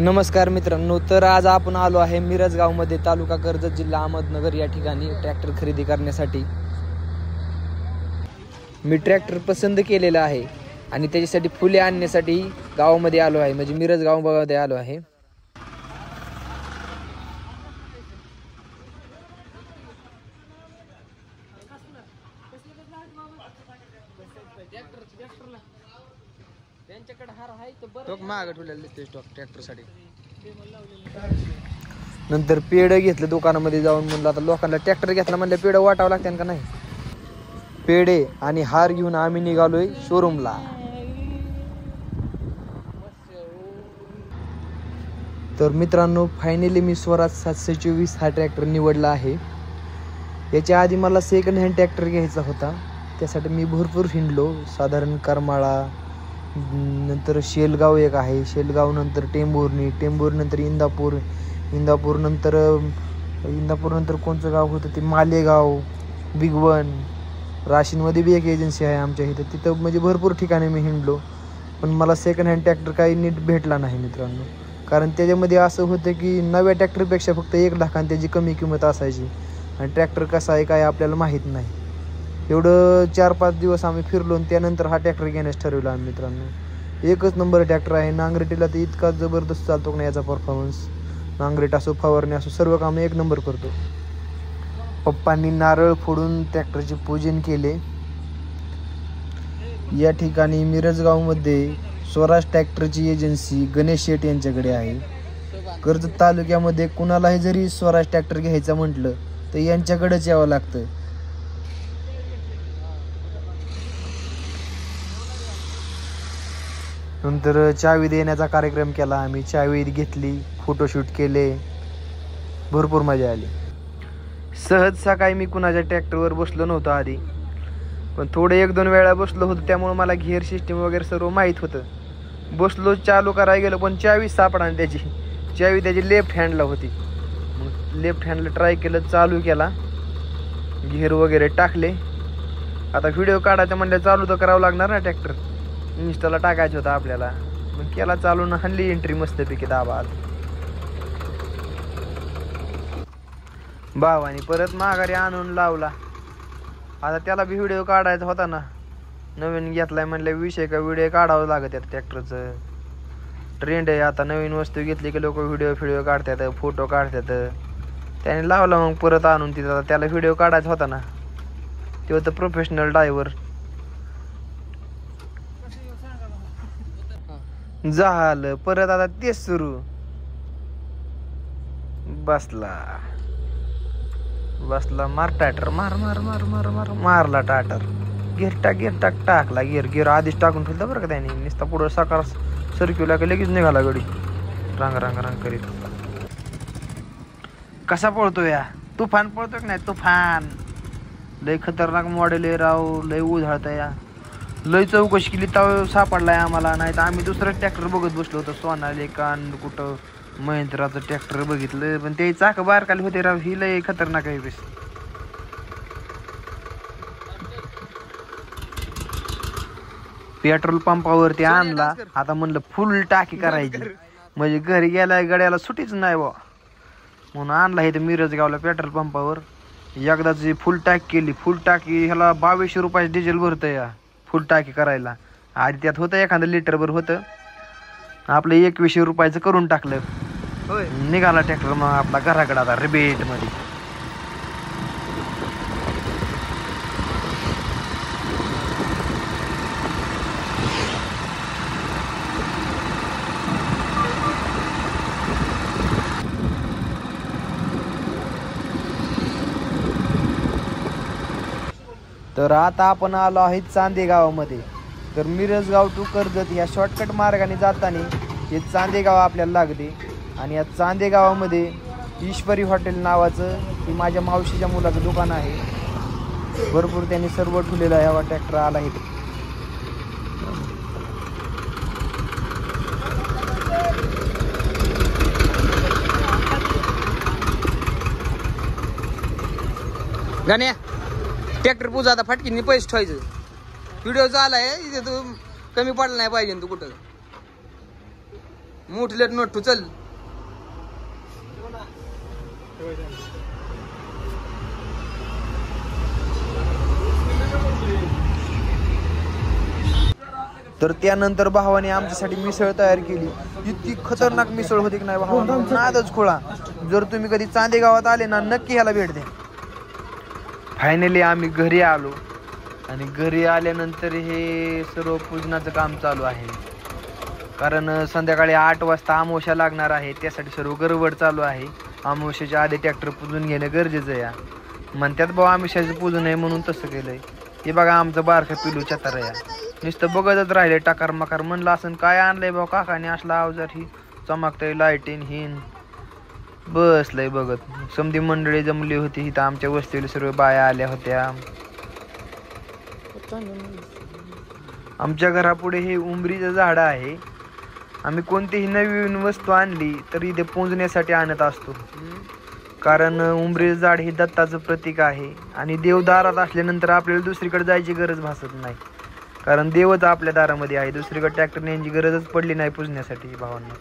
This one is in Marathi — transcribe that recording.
नमस्कार मित्रांनो, तर आज आपण आलो आहे मिरज गावमध्ये, तालुका कर्जत, जिल्हा अहमदनगर या ठिकाणी ट्रॅक्टर खरेदी करण्यासाठी. मी ट्रॅक्टर पसंत केलेला आहे आणि त्याच्यासाठी फुले आणण्यासाठी गावामध्ये आलो आहे, म्हणजे मिरज गावामध्ये आलो आहे. नंतर पेढ घेतलं दुकानामध्ये जाऊन. म्हणलं आता लोकांना ट्रॅक्टर घेतला म्हणलं पेढ वाटावं लागते का नाही. पेढे आणि हार घेऊन आम्ही निघालोय शोरूमला. तर मित्रांनो, फायनली मी स्वराज 724 हा ट्रॅक्टर निवडला आहे. याच्या आधी मला सेकंड हँड ट्रॅक्टर घ्यायचा होता, त्यासाठी मी भरपूर हिंडलो. साधारण करमाळा, नंतर शेलगाव एक आहे, शेलगाव नंतर टेंभुर्णी, टेंभुर्णी नंतर इंदापूर, इंदापूर नंतर कोणचं गाव होतं ते मालेगाव, बिगवन. राशीनमध्ये बी एक एजन्सी आहे आमच्या इथं, तिथं म्हणजे भरपूर ठिकाणी मी हिंडलो. पण मला सेकंड हँड ट्रॅक्टर काही नीट भेटला नाही मित्रांनो. कारण त्याच्यामध्ये असं होतं की नव्या ट्रॅक्टरपेक्षा फक्त 1 लाख आणि त्याची कमी किंमत असायची, आणि ट्रॅक्टर कसा आहे काय आपल्याला माहीत नाही. एवढं 4-5 दिवस आम्ही फिरलो आणि त्यानंतर हा ट्रॅक्टर घेण्यास ठरवला आम्ही मित्रांनो. एकच नंबर ट्रॅक्टर आहे. नांगरटीला तर इतका जबरदस्त चालतो ना याचा परफॉर्मन्स. नांगरेट असो, फवारणी असो, सर्व कामं 1 नंबर करतो. पप्पांनी नारळ फोडून ट्रॅक्टरचे पूजन केले. या ठिकाणी मिरजगावमध्ये स्वराज ट्रॅक्टरची एजन्सी गणेश शेठ यांच्याकडे आहे. कर्जत तालुक्यामध्ये कुणालाही जरी स्वराज ट्रॅक्टर घ्यायचं म्हटलं तर यांच्याकडेच यावं लागतं. नंतर चावी देण्याचा कार्यक्रम केला आम्ही. चावी घेतली, फोटोशूट केले, भरपूर मजा आली. सहज सकाळी मी कुणाच्या ट्रॅक्टरवर बसलो नव्हतो आधी, पण थोडं 1-2 वेळा बसलो होतो, त्यामुळे मला गिअर सिस्टीम वगैरे सर्व माहीत होतं. बसलो, चालू करायला गेलो, पण चावी सापडा. त्याची चावी त्याची लेफ्ट हँडला होती. मग लेफ्ट हँडला ट्राय केलं, चालू केला, गिअर वगैरे टाकले. आता व्हिडिओ काढायचं म्हणलं चालू तर करावं लागणार ना, ट्रॅक्टर इन्स्टाला टाकायचं होतं आपल्याला. मग केला चालू ना, हल्ली एंट्री मस्तपैकी दाबात. भावानी परत माघारी आणून लावला. आता त्याला बी व्हिडिओ काढायचा होता ना, नवीन घेतलाय म्हणलं विषय का व्हिडिओ काढावं लागत आहे. ट्रॅक्टरचं ट्रेंड आहे आता, नवीन वस्तू घेतली की लोक व्हिडिओ काढतात, फोटो काढतात. त्याने लावला मग परत आणून तिथं. त्याला व्हिडिओ काढायचा होता ना, ते होतं प्रोफेशनल ड्रायव्हर. झालं परत आता तेच सुरू. बसला मार टाटर, मारला टाटर. गिअर टाकला. गिअर आधीच टाकून ठेवलं बरं का त्याने. नुसता पुढं सकाळ सरक्यूला की लगेच निघाला गडी रांग करीत. कसा पळतो या, तुफान पळतो की नाही तुफान. लय खतरनाक मॉडेल आहे राव, लय उधाळता या. लय चौकशी केली तर सापडलाय आम्हाला, नाही तर आम्ही दुसरं ट्रॅक्टर बघत बसलो होतो. सोनालिका कुठं महिंद्राचं ट्रॅक्टर बघितलं, पण ते चाक बारकाली होते राव. ही लय खतरनाक आहे बेस. पेट्रोल पंपावरती आणला. आता म्हणलं फुल टाकी करायची, म्हणजे घरी गेलाय गड्याला सुटीच नाही बा, म्हणून आणला इथं मिरज गावला पेट्रोल पंपावर. एकदाच फुल टाकी केली. फुल टाकी ह्याला 2200 रुपयाचं डिझेल भरतं या फुल टाकी करायला. आधी त्यात होतं 1 लिटरभर होतं, आपलं 2100 रुपयाचं करून टाकलं. निघाला ट्रॅक्टर मग आपला घराकडे आता रिबेट मध्ये. तर आता आपण आलो आहे चांदे गावामध्ये. तर मिरज गाव टू कर्जत या शॉर्टकट मार्गाने जाताना हे चांदे गाव आपल्याला लागते. आणि या चांदे गावामध्ये ईश्वरी हॉटेल नावाचं ही माझ्या मावशीच्या मुलाचं दुकान आहे. भरपूर त्यांनी सर्व ठेवलेलं आहे. हा ट्रॅक्टर आला आहे. गाण्या ट्रॅक्टर पूजा आता फटकीने पैसे ठेवायचं. व्हिडिओ झालाय इथे, तू कमी पडला नाही पाहिजे तू कुठं. मोठलेट नोट चल. तर त्यानंतर भावाने आमच्यासाठी मिसळ तयार केली. इतकी खतरनाक मिसळ होती की नाही भावांनो, नादच खोळा. जर तुम्ही कधी चांदेगावात आले ना, नक्की ह्याला भेट द्या. फायनली आम्ही घरी आलो आणि घरी आल्यानंतर हे सर्व पूजनाचं काम चालू आहे. कारण संध्याकाळी 8 वाजता अमावस्या लागणार आहे, त्यासाठी सर्व गडबड चालू आहे. अमावस्याच्या आधी ट्रॅक्टर पूजून घेणं गरजेचं आहे. म्हणतात भाऊ अमावस्याचं पूजन आहे म्हणून तसं केलंय. हे बघा आमचं बारखं पिलू चतार या नुसतं बघतच राहिले टाकार मकार. म्हणलं असं काय आणलंय भाऊ काकाने असला अवजार, ही चमकतंय लाईटीन हिन. बसलंय बघत. समधी मंडळी जमली होती इथं आमच्या वस्तीला, सर्व बाया आल्या होत्या. आमच्या घरापुढे हे उंबरीचं झाड आहे. आम्ही कोणतीही नवीन वस्तू आणली तर इथे पोंजण्यासाठी आणत असतो. कारण उंबरीचं झाड हे दत्ताचं प्रतीक आहे आणि देव दारात असल्यानंतर आपल्याला दुसरीकडे जायची गरज भासत नाही. कारण देवच आपल्या दारामध्ये आहे. दुसरीकडे ट्रॅक्टर न्यायची गरजच पडली नाही पूजण्यासाठी भावांना.